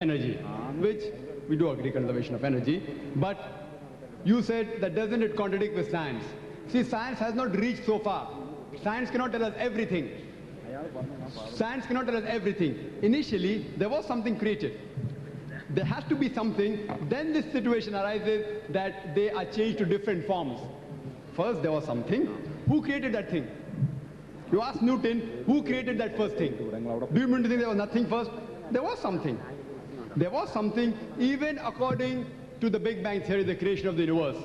energy, which we do agree conservation of energy, but you said that doesn't it contradict with science? See, science has not reached so far. Science cannot tell us everything. Science cannot tell us everything. Initially, there was something created. There has to be something, then this situation arises that they are changed to different forms. First, there was something. Who created that thing? You ask Newton, who created that first thing? Do you mean to think there was nothing first? There was something. There was something, even according to the Big Bang theory, the creation of the universe.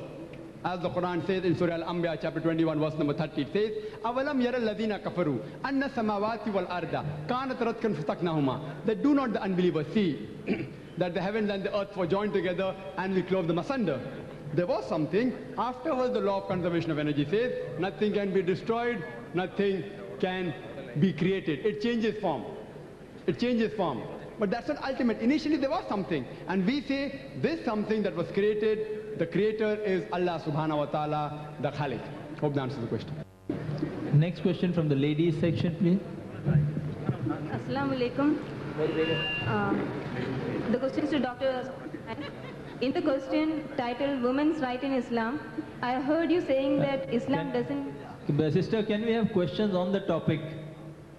As the Quran says in Surah Al-Anbiya, chapter 21, verse number 30, it says, أَوَلَمْ يَرَ الَّذِينَ كَفَرُوا أَنَّ السَّمَاوَاتِ وَالْأَرْضَ كَانَتْ رَتْقًا فَفَتَقْنَاهُمَا. That do not the unbelievers see that the heavens and the earth were joined together and we clove them asunder. There was something. Afterwards, the law of conservation of energy says nothing can be destroyed, nothing can be created. It changes form. It changes form. But that's not ultimate. Initially, there was something. And we say this something that was created, the creator is Allah subhanahu wa ta'ala, the Khaliq. Hope that answers the question. Next question from the ladies section, please. Assalamu alaikum. The question is to Dr. In the question titled Women's Right in Islam, I heard you saying that Islam doesn't... Sister, can we have questions on the topic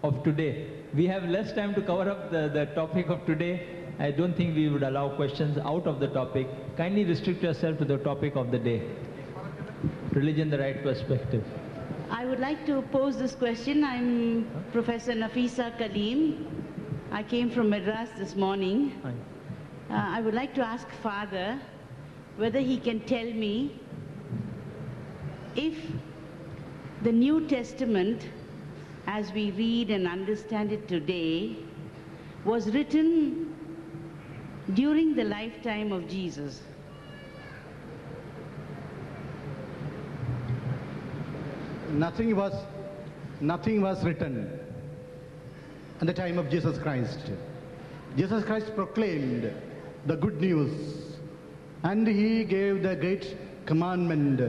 of today? We have less time to cover up the topic of today. I don't think we would allow questions out of the topic. Kindly restrict yourself to the topic of the day. Religion, the right perspective. I would like to pose this question. I'm Professor Nafisa Kaleem. I came from Madras this morning. I would like to ask Father whether he can tell me if the New Testament, as we read and understand it today, was written during the lifetime of Jesus. Nothing was written at the time of Jesus Christ. Jesus Christ proclaimed the good news, and he gave the great commandment,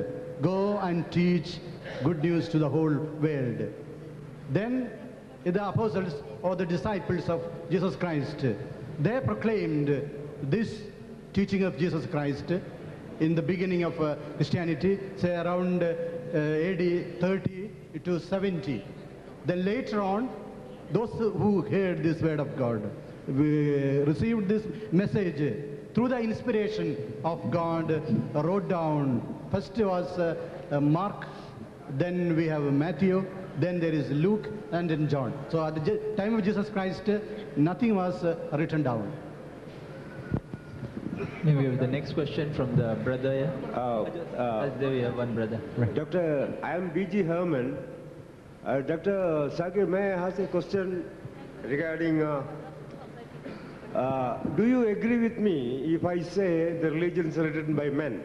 go and teach good news to the whole world. Then the apostles or the disciples of Jesus Christ, they proclaimed this teaching of Jesus Christ in the beginning of Christianity, say around AD 30 to 70. Then later on, those who heard this word of God received this message through the inspiration of God, wrote down. First was Mark, then we have Matthew, then there is Luke, and then John. So at the time of Jesus Christ, nothing was written down. Maybe we have the next question from the brother. There we have one brother. Right. Doctor, I am B.G. Herman. Dr. Sakir, may I ask a question regarding, do you agree with me if I say the religion is written by men?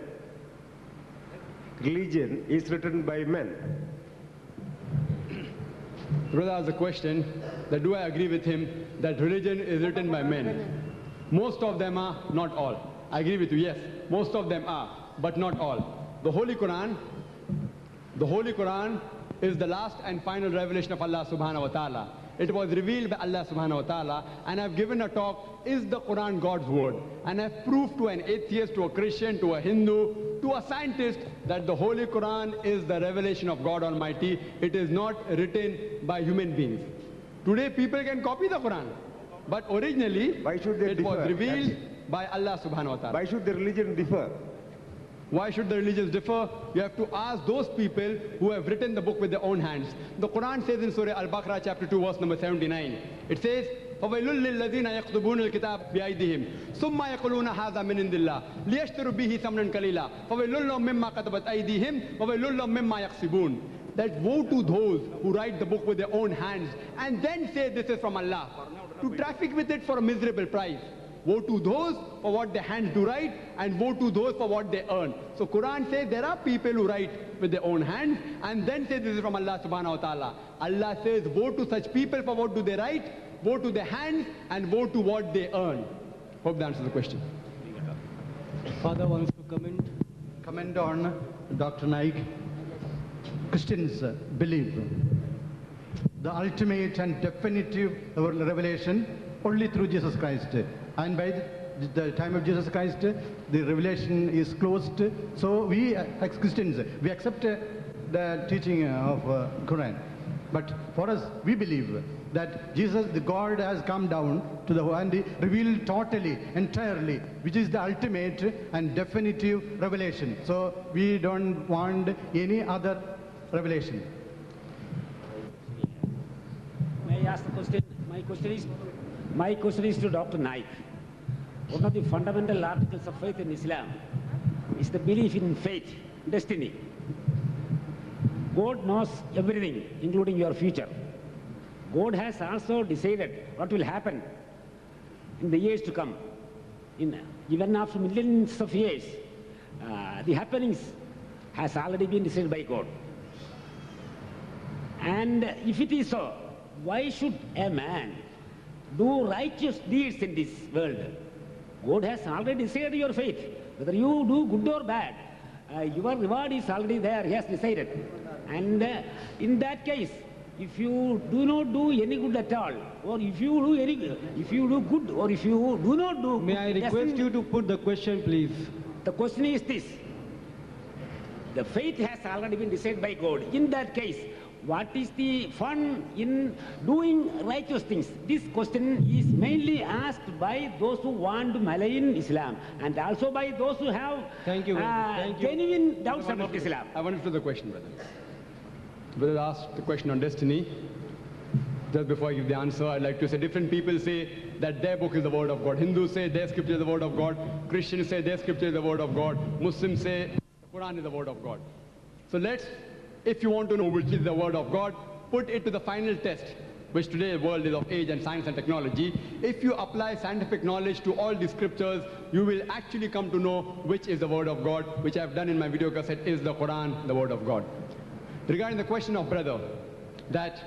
Religion is written by men. Brother asked the question that do I agree with him that religion is written by men? Most of them are, not all. I agree with you, yes, most of them are, but not all. The Holy Quran is the last and final revelation of Allah subhanahu wa ta'ala. It was revealed by Allah subhanahu wa ta'ala, and I've given a talk, is the Quran God's word? And I've proved to an atheist, to a Christian, to a Hindu, to a scientist that the Holy Quran is the revelation of God Almighty. It is not written by human beings. Today people can copy the Quran, but originally it was revealed by Allah subhanahu wa ta'ala. Why should the religion differ? Why should the religions differ? You have to ask those people who have written the book with their own hands. The Quran says in Surah Al-Baqarah chapter 2 verse number 79, it says, فَوَيْلٌ لِلَّذِينَ يَكْتُبُونَ الْكِتَابَ بِأَيْدِهِمْ ثُمَّ يَقُولُونَ هَذَا مِنْ عِنْدِ اللَّهِ لِيَشْتَرُوا بِهِ ثَمَنًا قَلِيلًا فَوَيْلٌ لَهُم مِّمَّا كَتَبَتْ أَيْدِيهِمْ وَوَيْلٌ لَهُم مِّمَّا يَكْسِبُونَ. That woe to those who write the book with their own hands and then say this is from Allah, to traffic with it for a miserable price. Woe to those for what their hands do write, and woe to those for what they earn. So Quran says there are people who write with their own hands and then say this is from Allah subhanahu wa ta'ala. Allah says woe to such people for what do they write, woe to their hands, and woe to what they earn. Hope that answers the question. Father wants to comment on Dr. Naik. Christians believe the ultimate and definitive revelation only through Jesus Christ. And by the time of Jesus Christ, the revelation is closed. So we, as Christians, we accept the teaching of Quran. But for us, we believe that Jesus, the God, has come down to the and revealed totally, entirely, which is the ultimate and definitive revelation. So we don't want any other revelation. May I ask the question? My question is to Dr. Naik. One of the fundamental articles of faith in Islam is the belief in fate, destiny. God knows everything, including your future. God has also decided what will happen in the years to come. Even after millions of years, the happenings has already been decided by God. And if it is so, why should a man do righteous deeds in this world? God has already decided your fate. Whether you do good or bad, your reward is already there. He has decided. And in that case, if you do not do any good at all, or if you do good, or if you do not do good, may I request you to put the question, please? The question is this. The fate has already been decided by God. In that case, what is the fun in doing righteous things? This question is mainly asked by those who want to malign Islam, and also by those who have genuine doubts about Islam. I understood the question, brother. Brother asked the question on destiny. Just before I give the answer, I'd like to say different people say that their book is the word of God. Hindus say their scripture is the word of God. Christians say their scripture is the word of God. Muslims say the Quran is the word of God. So if you want to know which is the word of God, put it to the final test, which today the world is of age and science and technology. If you apply scientific knowledge to all the scriptures, you will actually come to know which is the word of God, which I have done in my video cassette, is the Quran the word of God. Regarding the question of brother, that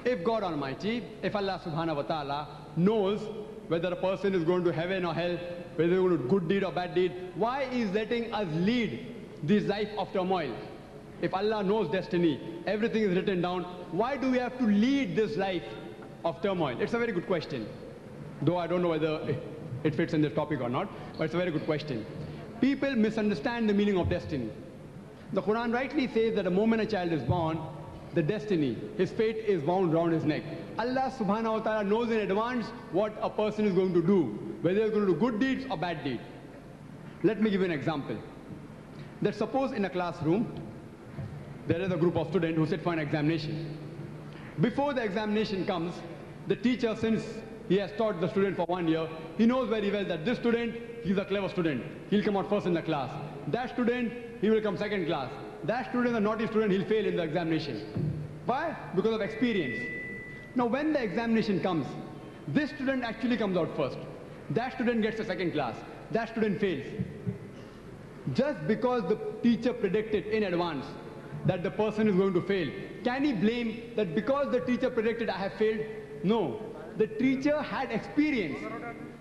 if God Almighty, if Allah subhanahu wa ta'ala knows whether a person is going to heaven or hell, whether they're going to do good deed or bad deed, why is letting us lead this life of turmoil? If Allah knows destiny, everything is written down, why do we have to lead this life of turmoil? It's a very good question. Though I don't know whether it fits in this topic or not, but it's a very good question. People misunderstand the meaning of destiny. The Quran rightly says that the moment a child is born, the destiny, his fate is wound round his neck. Allah subhanahu wa ta'ala knows in advance what a person is going to do, whether he's going to do good deeds or bad deeds. Let me give you an example. That suppose in a classroom, there is a group of students who sit for an examination. Before the examination comes, the teacher, since he has taught the student for 1 year, he knows very well that this student, he's a clever student. He'll come out first in the class. That student, he will come second class. That student, the naughty student, he'll fail in the examination. Why? Because of experience. Now when the examination comes, this student actually comes out first. That student gets a second class. That student fails. Just because the teacher predicted in advance that the person is going to fail, can he blame that because the teacher predicted I have failed? No. The teacher had experience.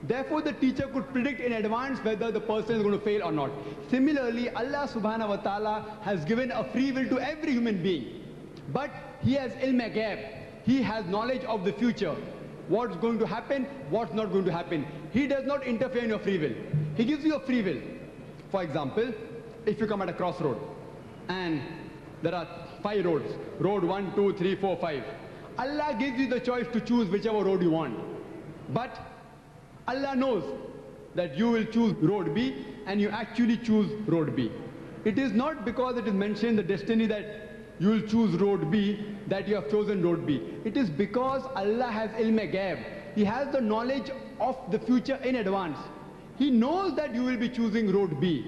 Therefore, the teacher could predict in advance whether the person is going to fail or not. Similarly, Allah subhanahu wa ta'ala has given a free will to every human being. But He has ilm ghaib. He has knowledge of the future. What's going to happen, what's not going to happen. He does not interfere in your free will. He gives you a free will. For example, if you come at a crossroad and there are 5 roads, road 1, 2, 3, 4, 5. Allah gives you the choice to choose whichever road you want. But Allah knows that you will choose road B and you actually choose road B. It is not because it is mentioned in the destiny that you will choose road B that you have chosen road B. It is because Allah has ilm ghaib. He has the knowledge of the future in advance. He knows that you will be choosing road B.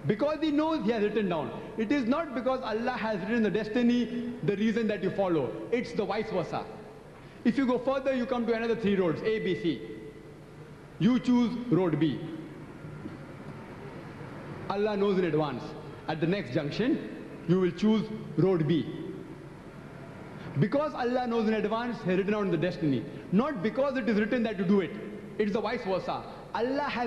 Because He knows, He has written down. It is not because Allah has written the destiny, the reason that you follow. It's the vice versa. If you go further, you come to another 3 roads, A, B, C. You choose road B. Allah knows in advance. At the next junction, you will choose road B. Because Allah knows in advance, He has written out in the destiny. Not because it is written that you do it. It's the vice versa. Allah has